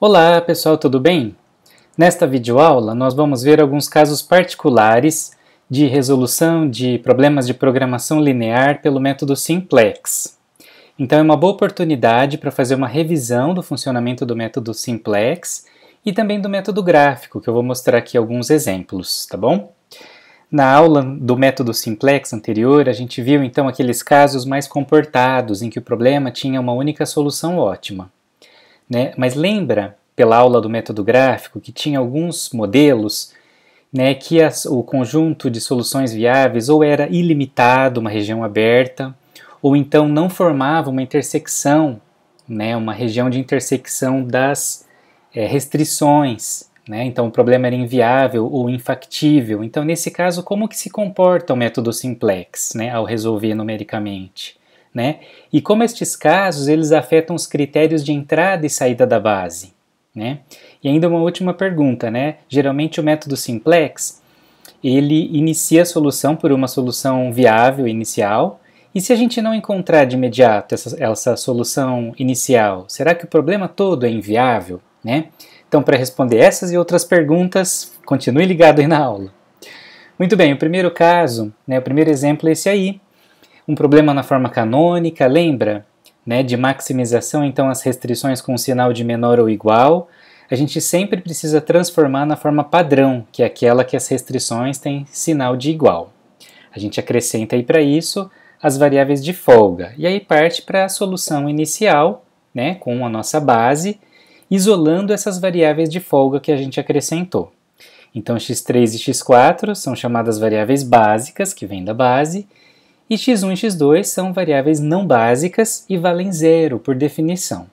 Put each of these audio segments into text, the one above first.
Olá pessoal, tudo bem? Nesta videoaula nós vamos ver alguns casos particulares de resolução de problemas de programação linear pelo método Simplex. Então é uma boa oportunidade para fazer uma revisão do funcionamento do método Simplex e também do método gráfico, que eu vou mostrar aqui alguns exemplos, tá bom? Na aula do método Simplex anterior, a gente viu então aqueles casos mais comportados em que o problema tinha uma única solução ótima, né? Mas lembra, pela aula do método gráfico, que tinha alguns modelos, né, que o conjunto de soluções viáveis ou era ilimitado, uma região aberta, ou então não formava uma intersecção, né, uma região de intersecção das restrições, né? Então o problema era inviável ou infactível. Então nesse caso, como que se comporta o método Simplex, né, ao resolver numericamente? Né? E como estes casos eles afetam os critérios de entrada e saída da base, né? E ainda uma última pergunta, né? Geralmente o método Simplex ele inicia a solução por uma solução viável inicial, e se a gente não encontrar de imediato essa solução inicial, será que o problema todo é inviável, né? Então, para responder essas e outras perguntas, continue ligado aí na aula. Muito bem, o primeiro caso, né, o primeiro exemplo é esse aí. Um problema na forma canônica, lembra? Né, de maximização, então, as restrições com um sinal de menor ou igual. A gente sempre precisa transformar na forma padrão, que é aquela que as restrições têm sinal de igual. A gente acrescenta aí para isso as variáveis de folga. E aí parte para a solução inicial, né, com a nossa base, isolando essas variáveis de folga que a gente acrescentou. Então, x3 e x4 são chamadas variáveis básicas, que vêm da base, e x1 e x2 são variáveis não básicas e valem zero, por definição.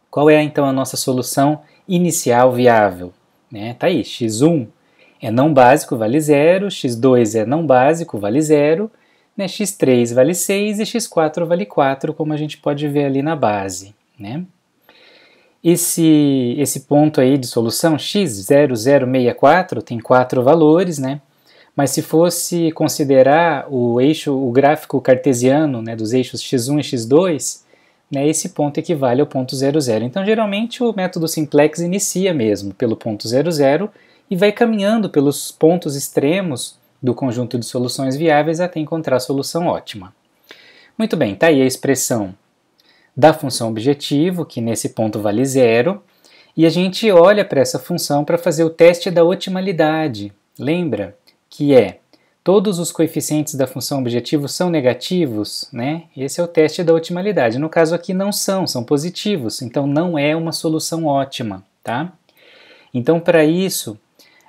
Qual é, então, a nossa solução inicial viável? Tá aí, x1 é não básico, vale zero, x2 é não básico, vale zero, né? X3 vale 6 e x4 vale 4, como a gente pode ver ali na base, né? Esse ponto aí de solução, x0064, tem 4 valores, né? Mas se fosse considerar o gráfico cartesiano, né, dos eixos x1 e x2, né, esse ponto equivale ao ponto 00. Então, geralmente, o método Simplex inicia mesmo pelo ponto 00 e vai caminhando pelos pontos extremos do conjunto de soluções viáveis até encontrar a solução ótima. Muito bem, está aí a expressão da função objetivo, que nesse ponto vale zero, e a gente olha para essa função para fazer o teste da otimalidade. Lembra que todos os coeficientes da função objetivo são negativos, né? Esse é o teste da otimalidade. No caso aqui não são positivos, então não é uma solução ótima, tá? Então para isso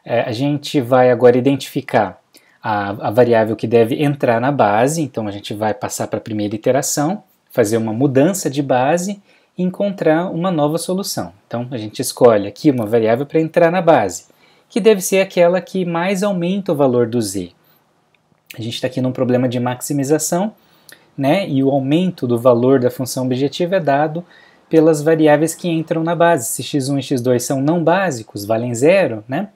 a gente vai agora identificar a variável que deve entrar na base, então a gente vai passar para a primeira iteração, fazer uma mudança de base e encontrar uma nova solução. Então a gente escolhe aqui uma variável para entrar na base, que deve ser aquela que mais aumenta o valor do z. A gente está aqui num problema de maximização, né? E o aumento do valor da função objetiva é dado pelas variáveis que entram na base. Se x1 e x2 são não básicos, valem zero, né?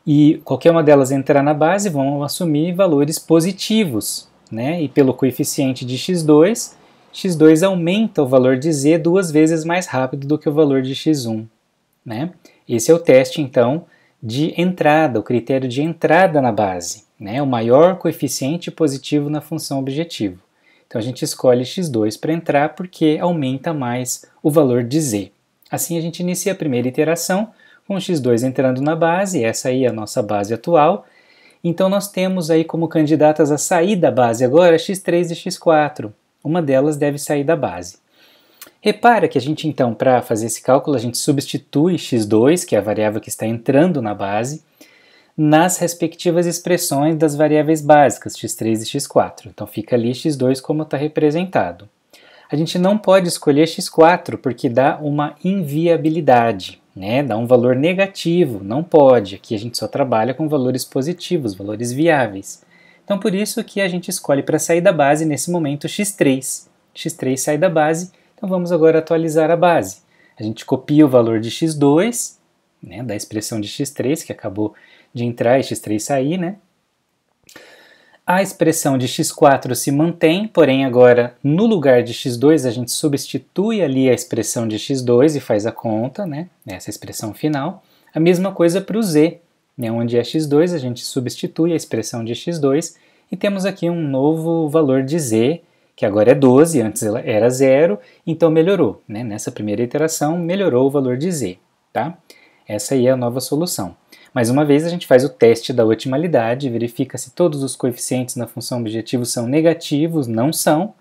E qualquer uma delas entrar na base vão assumir valores positivos, né? E pelo coeficiente de x2, x2 aumenta o valor de z 2 vezes mais rápido do que o valor de x1, né? Esse é o teste, então, de entrada, o critério de entrada na base, né? O maior coeficiente positivo na função objetivo. Então a gente escolhe x2 para entrar porque aumenta mais o valor de z. Assim a gente inicia a primeira iteração com o x2 entrando na base, essa aí é a nossa base atual. Então nós temos aí como candidatas a sair da base agora x3 e x4. Uma delas deve sair da base. Repara que a gente então, para fazer esse cálculo, a gente substitui x2, que é a variável que está entrando na base, nas respectivas expressões das variáveis básicas, x3 e x4. Então fica ali x2 como está representado. A gente não pode escolher x4 porque dá uma inviabilidade, né? Dá um valor negativo, não pode. Aqui a gente só trabalha com valores positivos, valores viáveis. Então por isso que a gente escolhe para sair da base nesse momento x3. x3 sai da base, então vamos agora atualizar a base. A gente copia o valor de x2, né, da expressão de x3 que acabou de entrar e x3 sair, né? A expressão de x4 se mantém, porém agora no lugar de x2 a gente substitui ali a expressão de x2 e faz a conta, né? Essa expressão final. A mesma coisa para o z, né? Onde é x2 a gente substitui a expressão de x2 e temos aqui um novo valor de z, que agora é 12, antes ela era 0, então melhorou, né? Nessa primeira iteração melhorou o valor de z, tá? Essa aí é a nova solução. Mais uma vez, a gente faz o teste da otimalidade, verifica se todos os coeficientes na função objetivo são negativos, não são,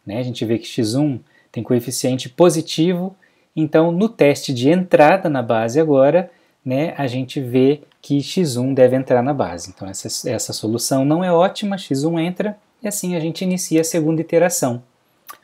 né? A gente vê que x1 tem coeficiente positivo, então no teste de entrada na base agora, né, a gente vê que x1 deve entrar na base. Então essa solução não é ótima, x1 entra, e assim a gente inicia a segunda iteração.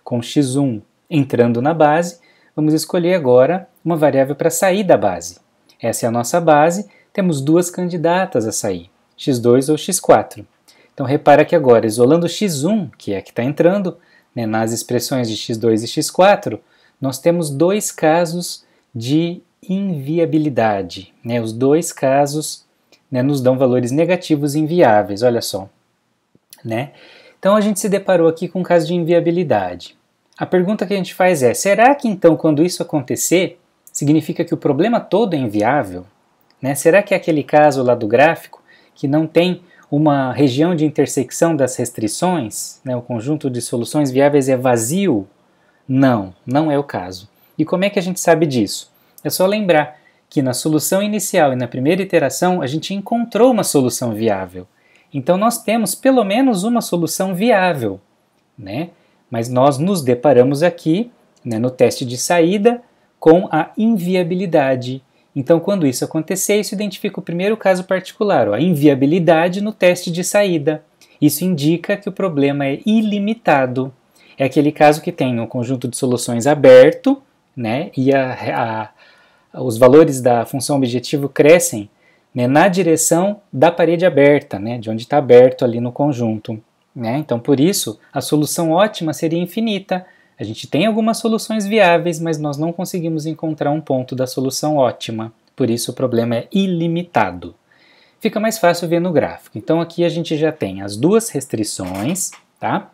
Com x1 entrando na base, vamos escolher agora uma variável para sair da base. Essa é a nossa base. Temos duas candidatas a sair, x2 ou x4. Então repara que agora, isolando x1, que é a que está entrando, né, nas expressões de x2 e x4, nós temos dois casos de inviabilidade. Né? Os dois casos, né, nos dão valores negativos inviáveis, olha só. Né? Então a gente se deparou aqui com um caso de inviabilidade. A pergunta que a gente faz é, será que então quando isso acontecer, significa que o problema todo é inviável? Né? Será que é aquele caso lá do gráfico que não tem uma região de intersecção das restrições, né? O conjunto de soluções viáveis é vazio? Não, não é o caso. E como é que a gente sabe disso? É só lembrar que na solução inicial e na primeira iteração a gente encontrou uma solução viável. Então nós temos pelo menos uma solução viável, né? Mas nós nos deparamos aqui, né, no teste de saída com a inviabilidade. Então, quando isso acontecer, isso identifica o primeiro caso particular, a inviabilidade no teste de saída. Isso indica que o problema é ilimitado. É aquele caso que tem um conjunto de soluções aberto, né, e os valores da função objetivo crescem, né, na direção da parede aberta, né, de onde está aberto ali no conjunto. Né? Então, por isso, a solução ótima seria infinita. A gente tem algumas soluções viáveis, mas nós não conseguimos encontrar um ponto da solução ótima. Por isso o problema é ilimitado. Fica mais fácil ver no gráfico. Então aqui a gente já tem as duas restrições, tá?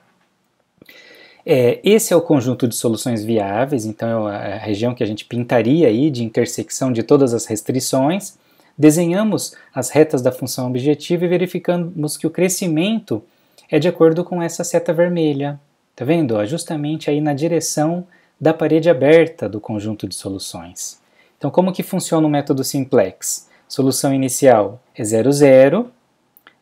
Esse é o conjunto de soluções viáveis, então é a região que a gente pintaria aí de intersecção de todas as restrições. Desenhamos as retas da função objetiva e verificamos que o crescimento é de acordo com essa seta vermelha. Tá vendo? Ó, justamente aí na direção da parede aberta do conjunto de soluções. Então, como que funciona o método simplex? Solução inicial é 0, 0.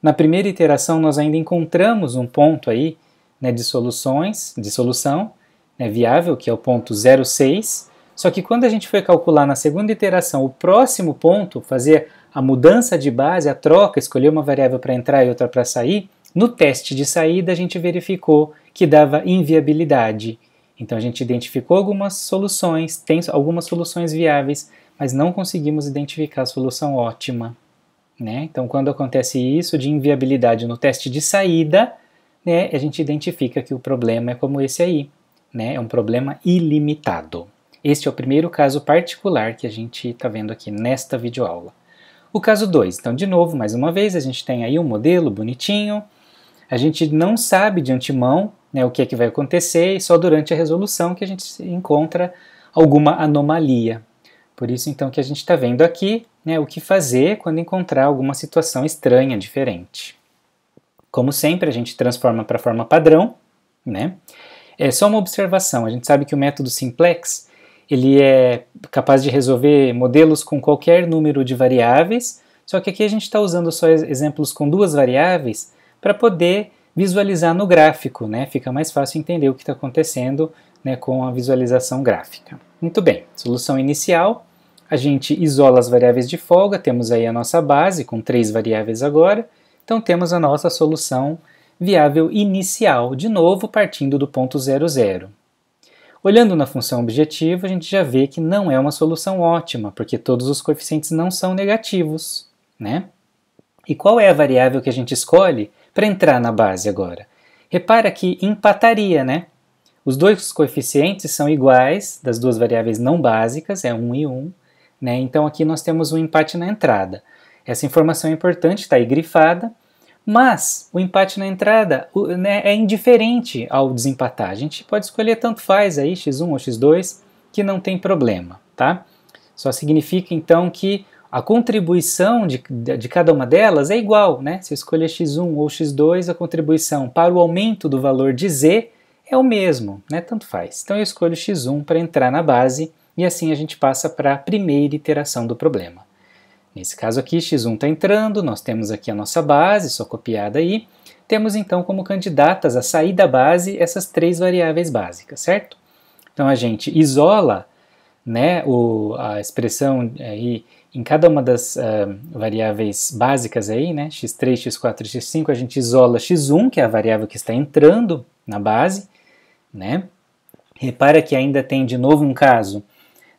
Na primeira iteração, nós ainda encontramos um ponto aí, né, de solução, né, viável, que é o ponto 0,6. Só que quando a gente foi calcular na segunda iteração o próximo ponto, fazer a mudança de base, a troca, escolher uma variável para entrar e outra para sair, no teste de saída a gente verificou que dava inviabilidade. Então a gente identificou algumas soluções, tem algumas soluções viáveis, mas não conseguimos identificar a solução ótima. Né? Então quando acontece isso de inviabilidade no teste de saída, né, a gente identifica que o problema é como esse aí, né? É um problema ilimitado. Este é o primeiro caso particular que a gente está vendo aqui nesta videoaula. O caso 2, então de novo, mais uma vez, a gente tem aí um modelo bonitinho. A gente não sabe de antemão, né, o que é que vai acontecer e só durante a resolução que a gente encontra alguma anomalia. Por isso, então, que a gente está vendo aqui, né, o que fazer quando encontrar alguma situação estranha, diferente. Como sempre, a gente transforma para a forma padrão. Né? É só uma observação, a gente sabe que o método simplex ele é capaz de resolver modelos com qualquer número de variáveis, só que aqui a gente está usando só exemplos com duas variáveis, para poder visualizar no gráfico, né? Fica mais fácil entender o que está acontecendo, né, com a visualização gráfica. Muito bem, solução inicial, a gente isola as variáveis de folga, temos aí a nossa base com 3 variáveis agora, então temos a nossa solução viável inicial, de novo partindo do ponto 0, 0. Olhando na função objetivo, a gente já vê que não é uma solução ótima, porque todos os coeficientes não são negativos, né? E qual é a variável que a gente escolhe para entrar na base agora? Repara que empataria, né? Os dois coeficientes são iguais das duas variáveis não básicas, é 1 e 1, né? Então aqui nós temos um empate na entrada. Essa informação é importante, está aí grifada, Mas o empate na entrada né, é indiferente ao desempatar. A gente pode escolher tanto faz aí, x1 ou x2, que não tem problema, tá? Só significa então que a contribuição de cada uma delas é igual, né? Se eu escolher x1 ou x2, a contribuição para o aumento do valor de z é o mesmo, né? Tanto faz. Então eu escolho x1 para entrar na base e assim a gente passa para a primeira iteração do problema. Nesse caso aqui, x1 está entrando, nós temos aqui a nossa base, só copiada aí. Temos então como candidatas a sair da base essas três variáveis básicas, certo? Então a gente isola né, a expressão aí em cada uma das variáveis básicas aí, né, x3, x4 e x5, a gente isola x1, que é a variável que está entrando na base, né? Repara que ainda tem de novo um caso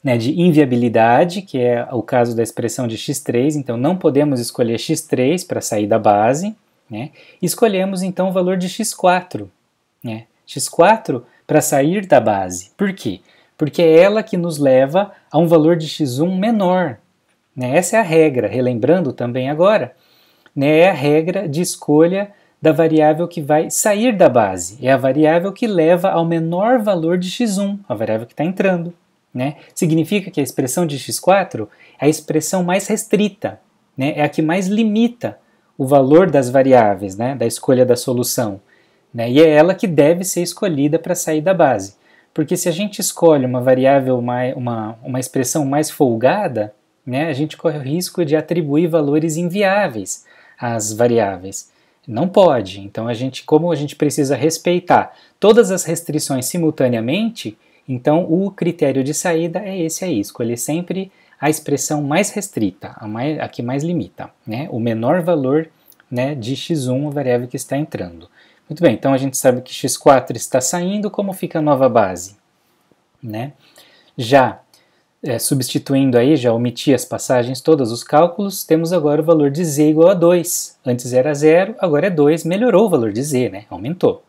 né, de inviabilidade, que é o caso da expressão de x3, então não podemos escolher x3 para sair da base, né? Escolhemos então o valor de x4, né? x4 para sair da base. Por quê? Porque é ela que nos leva a um valor de x1 menor. Né? Essa é a regra, relembrando também agora, né? É a regra de escolha da variável que vai sair da base. É a variável que leva ao menor valor de x1, a variável que está entrando. Né? Significa que a expressão de x4 é a expressão mais restrita, né? É a que mais limita o valor das variáveis, né? Da escolha da solução. Né? E é ela que deve ser escolhida para sair da base. Porque se a gente escolhe uma variável, uma expressão mais folgada, né? A gente corre o risco de atribuir valores inviáveis às variáveis. Não pode. Então, como a gente precisa respeitar todas as restrições simultaneamente, então, o critério de saída é esse aí, escolher sempre a expressão mais restrita, a que mais limita, né? O menor valor né, de x1, a variável que está entrando. Muito bem, então a gente sabe que x4 está saindo, como fica a nova base? Né? Já substituindo aí, já omiti as passagens, todos os cálculos, temos agora o valor de z igual a 2. Antes era 0, agora é 2, melhorou o valor de z, né? Aumentou.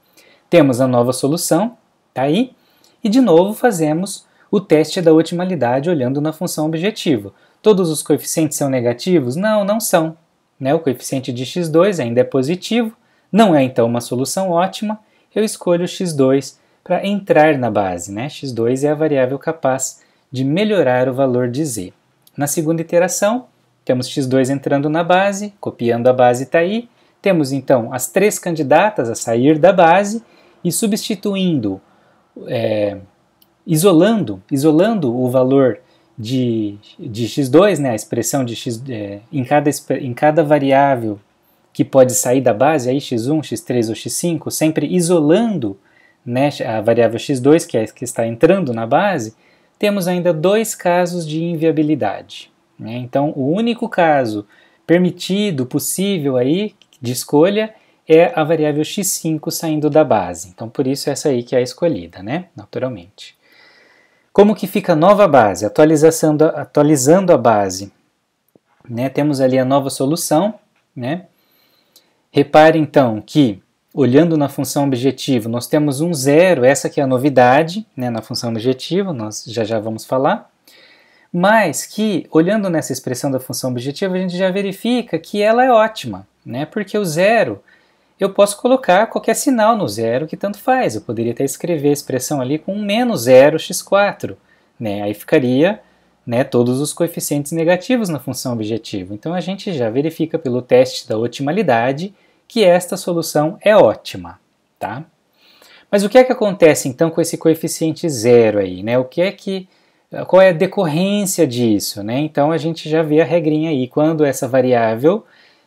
Temos a nova solução, tá aí. E de novo fazemos o teste da otimalidade olhando na função objetivo. Todos os coeficientes são negativos? Não, não são. Né? O coeficiente de x2 ainda é positivo, não é então uma solução ótima, eu escolho x2 para entrar na base. Né? x2 é a variável capaz de melhorar o valor de z. Na segunda iteração, temos x2 entrando na base, copiando a base está aí, temos então as três candidatas a sair da base e substituindo isolando o valor de x2, né, a expressão de x, em cada variável que pode sair da base, aí x1, x3 ou x5, sempre isolando né, a variável x2, que é a que está entrando na base, temos ainda dois casos de inviabilidade. Né? Então, o único caso permitido, possível aí, de escolha, é a variável x5 saindo da base. Então, por isso essa aí que é a escolhida, né? Naturalmente. Como que fica a nova base? Atualizando a base. Né? Temos ali a nova solução. Né? Repare, então, que, olhando na função objetivo, nós temos um zero, essa que é a novidade, né, na função objetivo, nós já vamos falar. Mas que, olhando nessa expressão da função objetiva, a gente já verifica que ela é ótima, né? Porque o zero, eu posso colocar qualquer sinal no zero que tanto faz. Eu poderia até escrever a expressão ali com menos 0 x4. Né? Aí ficaria né, todos os coeficientes negativos na função objetivo. Então a gente já verifica pelo teste da otimalidade que esta solução é ótima. Tá? Mas o que é que acontece então com esse coeficiente zero aí? Né? Qual é a decorrência disso? Né? Então a gente já vê a regrinha aí. Quando essa variável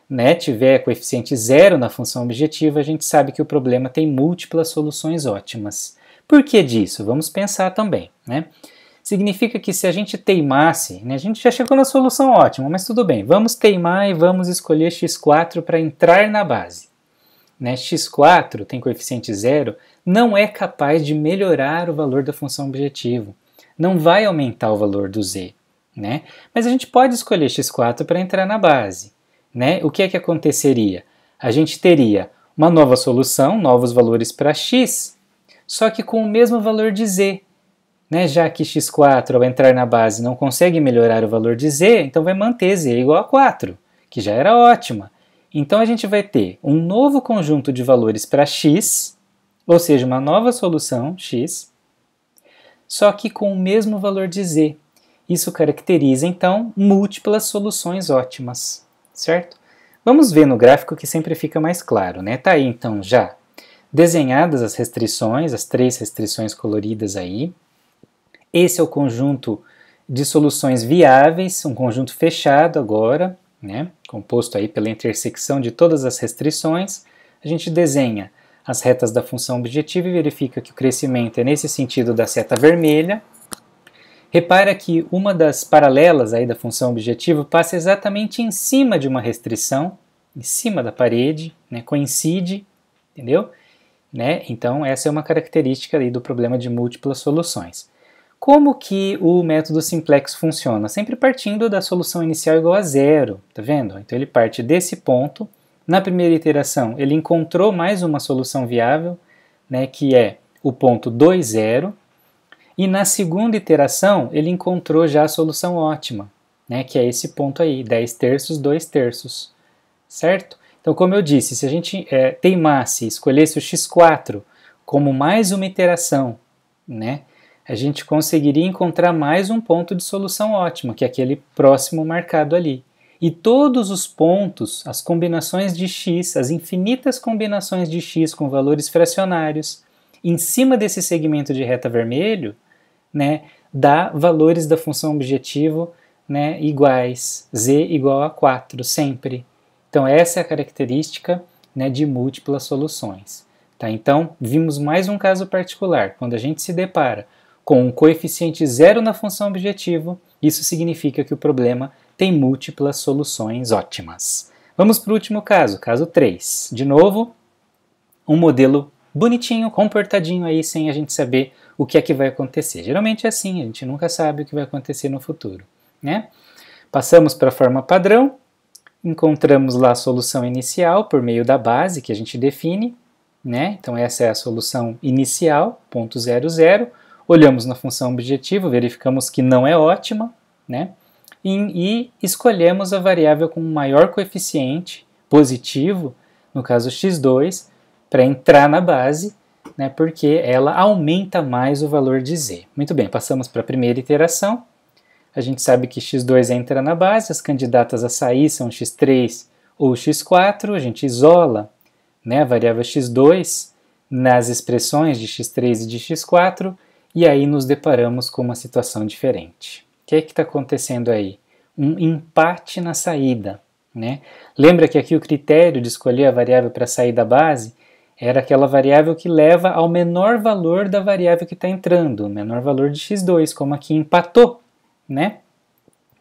né, tiver coeficiente zero na função objetiva, a gente sabe que o problema tem múltiplas soluções ótimas. Por que disso? Vamos pensar também. Né? Significa que se a gente teimasse, né, a gente já chegou na solução ótima, mas tudo bem, vamos teimar e vamos escolher x4 para entrar na base. Né? x4 tem coeficiente zero, não é capaz de melhorar o valor da função objetivo. Não vai aumentar o valor do z. Né? Mas a gente pode escolher x4 para entrar na base. Né? O que é que aconteceria? A gente teria uma nova solução, novos valores para x, só que com o mesmo valor de z. Né? Já que x4, ao entrar na base, não consegue melhorar o valor de z, então vai manter z igual a 4, que já era ótima. Então a gente vai ter um novo conjunto de valores para x, ou seja, uma nova solução x, só que com o mesmo valor de z. Isso caracteriza, então, múltiplas soluções ótimas, certo? Vamos ver no gráfico que sempre fica mais claro, né? Tá aí, então, já desenhadas as restrições, as 3 restrições coloridas aí. Esse é o conjunto de soluções viáveis, um conjunto fechado agora, né? Composto aí pela intersecção de todas as restrições. A gente desenha as retas da função objetiva e verifica que o crescimento é nesse sentido da seta vermelha. Repara que uma das paralelas aí da função objetiva passa exatamente em cima de uma restrição, em cima da parede, né, coincide, entendeu? Né? Então essa é uma característica aí do problema de múltiplas soluções. Como que o método simplex funciona? Sempre partindo da solução inicial igual a zero, tá vendo? Então ele parte desse ponto. Na primeira iteração ele encontrou mais uma solução viável, né, que é o ponto 2, 0. E na segunda iteração, ele encontrou já a solução ótima, né, que é esse ponto aí, 10 terços, 2 terços, certo? Então, como eu disse, se a gente teimasse, escolhesse o x4 como mais uma iteração, né, a gente conseguiria encontrar mais um ponto de solução ótima, que é aquele próximo marcado ali. E todos os pontos, as combinações de x, as infinitas combinações de x com valores fracionários, em cima desse segmento de reta vermelho, né, dá valores da função objetivo, né, iguais, z igual a 4, sempre. Então essa é a característica, né, de múltiplas soluções. Tá? Então vimos mais um caso particular. Quando a gente se depara com um coeficiente zero na função objetivo, isso significa que o problema tem múltiplas soluções ótimas. Vamos para o último caso, caso 3. De novo, um modelo bonitinho, comportadinho aí, sem a gente saber o que é que vai acontecer. Geralmente é assim, a gente nunca sabe o que vai acontecer no futuro, né? Passamos para a forma padrão, encontramos lá a solução inicial por meio da base que a gente define, né? Então essa é a solução inicial, ponto 0, 0. Olhamos na função objetivo, verificamos que não é ótima, né? E escolhemos a variável com maior coeficiente positivo, no caso x2, para entrar na base, né, porque ela aumenta mais o valor de z. Muito bem, passamos para a primeira iteração. A gente sabe que x2 entra na base, as candidatas a sair são x3 ou x4, a gente isola, né, a variável x2 nas expressões de x3 e de x4, e aí nos deparamos com uma situação diferente. O que é que está acontecendo aí? Um empate na saída, né? Lembra que aqui o critério de escolher a variável para sair da base era aquela variável que leva ao menor valor da variável que está entrando, o menor valor de x2, como aqui empatou, né?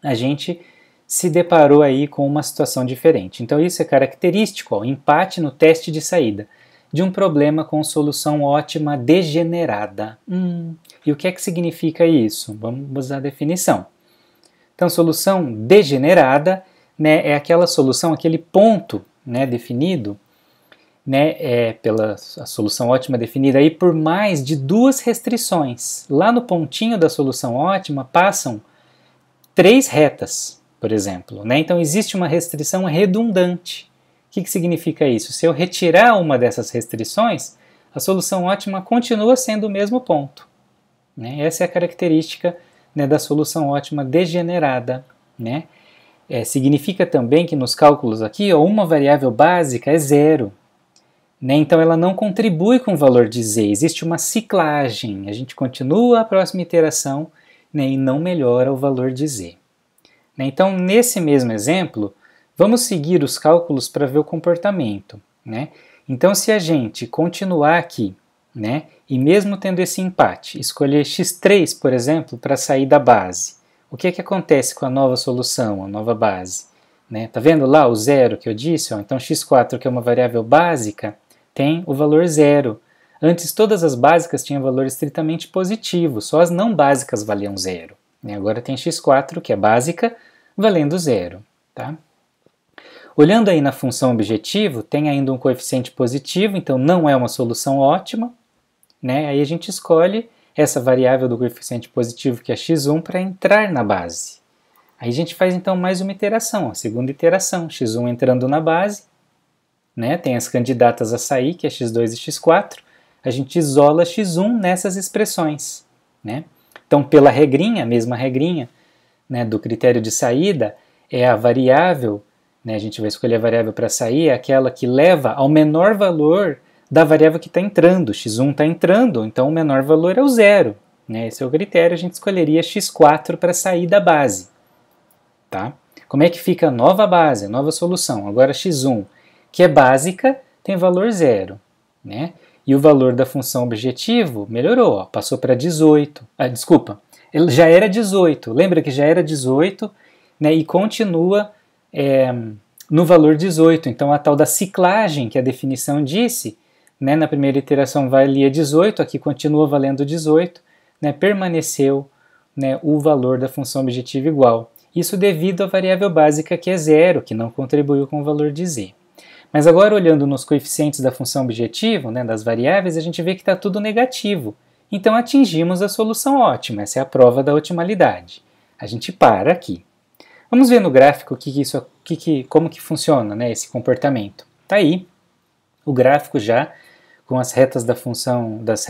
A gente se deparou aí com uma situação diferente. Então isso é característico, ó, empate no teste de saída de um problema com solução ótima degenerada. E o que é que significa isso? Vamos à definição. Então, solução degenerada, né, é aquela solução, aquele ponto, né, definido, né, pela a solução ótima definida aí por mais de duas restrições. Lá no pontinho da solução ótima passam 3 retas, por exemplo, né? Então existe uma restrição redundante. O que significa isso? Se eu retirar uma dessas restrições, a solução ótima continua sendo o mesmo ponto, né? Essa é a característica, né, da solução ótima degenerada, né? Significa também que nos cálculos aqui, ó, uma variável básica é zero, né? Então ela não contribui com o valor de z, existe uma ciclagem, a gente continua a próxima iteração, né, e não melhora o valor de z. Né? Então nesse mesmo exemplo, vamos seguir os cálculos para ver o comportamento, né? Então se a gente continuar aqui, né, e mesmo tendo esse empate, escolher x3, por exemplo, para sair da base, o que é que acontece com a nova solução, a nova base? Né? Tá vendo lá o zero que eu disse? Ó? Então x4, que é uma variável básica, tem o valor zero. Antes todas as básicas tinham valor estritamente positivo, só as não básicas valiam zero. Né? Agora tem x4, que é básica, valendo zero. Tá? Olhando aí na função objetivo, tem ainda um coeficiente positivo, então não é uma solução ótima. Né? Aí a gente escolhe essa variável do coeficiente positivo, que é x1, para entrar na base. Aí a gente faz então mais uma iteração, a segunda iteração, x1 entrando na base, né? Tem as candidatas a sair, que é x2 e x4, a gente isola x1 nessas expressões, né? Então, pela regrinha, a mesma regrinha, né, do critério de saída, é a variável, né, a gente vai escolher a variável para sair, é aquela que leva ao menor valor da variável que está entrando. x1 está entrando, então o menor valor é o zero. Né? Esse é o critério, a gente escolheria x4 para sair da base. Tá? Como é que fica a nova base, a nova solução? Agora x1, que é básica, tem valor zero. Né? E o valor da função objetivo melhorou, ó, passou para 18. Desculpa, ele já era 18. Lembra que já era 18, né, e continua no valor 18. Então a tal da ciclagem que a definição disse, né, na primeira iteração valia 18, aqui continua valendo 18, né, permaneceu, né, o valor da função objetiva igual. Isso devido à variável básica que é zero, que não contribuiu com o valor de z. Mas agora, olhando nos coeficientes da função objetivo, né, das variáveis, a gente vê que está tudo negativo. Então atingimos a solução ótima, essa é a prova da otimalidade. A gente para aqui. Vamos ver no gráfico como que funciona, né, esse comportamento. Está aí o gráfico já com as retas da função das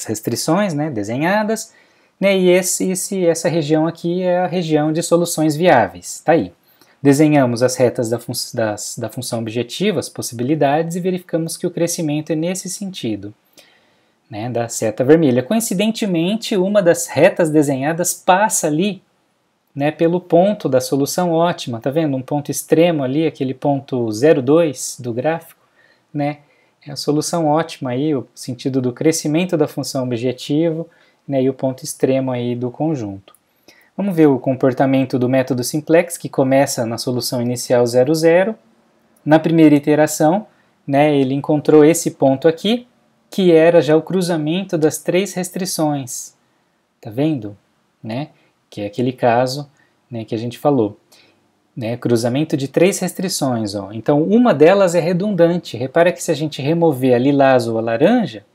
restrições, né, desenhadas, né, e essa região aqui é a região de soluções viáveis. Está aí. Desenhamos as retas da função objetiva, as possibilidades, e verificamos que o crescimento é nesse sentido, né, da seta vermelha. Coincidentemente, uma das retas desenhadas passa ali, né, pelo ponto da solução ótima, tá vendo? Um ponto extremo ali, aquele ponto 0,2 do gráfico, né? É a solução ótima aí, o sentido do crescimento da função objetivo, né, e o ponto extremo aí do conjunto. Vamos ver o comportamento do método simplex, que começa na solução inicial 0, 0. Na primeira iteração, né, ele encontrou esse ponto aqui, que era já o cruzamento das três restrições. Tá vendo? Né? Que é aquele caso, né, que a gente falou. Né? Cruzamento de três restrições. Ó. Então, uma delas é redundante. Repara que se a gente remover a lilás ou a laranja,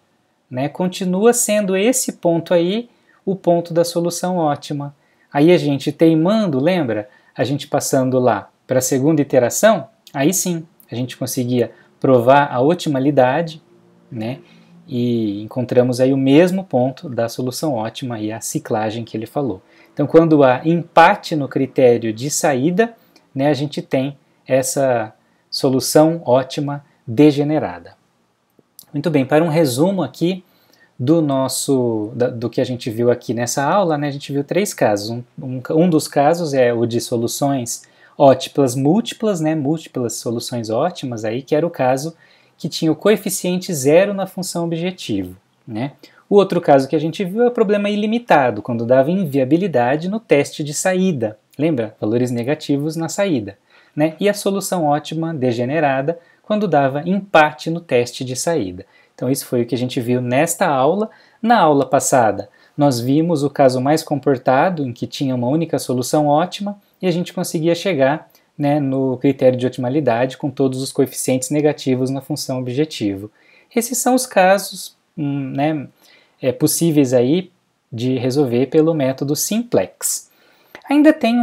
né, continua sendo esse ponto aí o ponto da solução ótima. Aí a gente teimando, lembra? A gente passando lá para a segunda iteração, aí sim, a gente conseguia provar a otimalidade, né? E encontramos aí o mesmo ponto da solução ótima e a ciclagem que ele falou. Então, quando há empate no critério de saída, né, a gente tem essa solução ótima degenerada. Muito bem, para um resumo aqui do que a gente viu aqui nessa aula, né, a gente viu três casos. Um dos casos é o de soluções ótimas múltiplas, né, múltiplas soluções ótimas, aí, que era o caso que tinha o coeficiente zero na função objetivo. Né? O outro caso que a gente viu é o problema ilimitado, quando dava inviabilidade no teste de saída. Lembra? Valores negativos na saída. Né? E a solução ótima degenerada, quando dava empate no teste de saída. Então isso foi o que a gente viu nesta aula. Na aula passada, nós vimos o caso mais comportado, em que tinha uma única solução ótima, e a gente conseguia chegar, né, no critério de otimalidade com todos os coeficientes negativos na função objetivo. Esses são os casos né, possíveis aí de resolver pelo método simplex. Ainda tem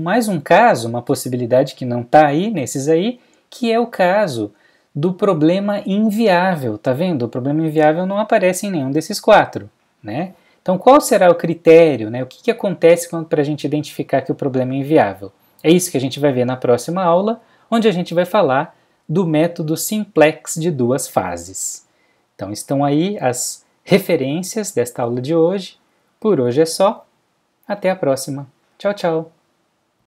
mais um caso, uma possibilidade que não está aí nesses aí, que é o caso do problema inviável, tá vendo? O problema inviável não aparece em nenhum desses quatro, né? Então, qual será o critério, né? O que acontece para a gente identificar que o problema é inviável? É isso que a gente vai ver na próxima aula, onde a gente vai falar do método simplex de duas fases. Então, estão aí as referências desta aula de hoje. Por hoje é só. Até a próxima. Tchau, tchau.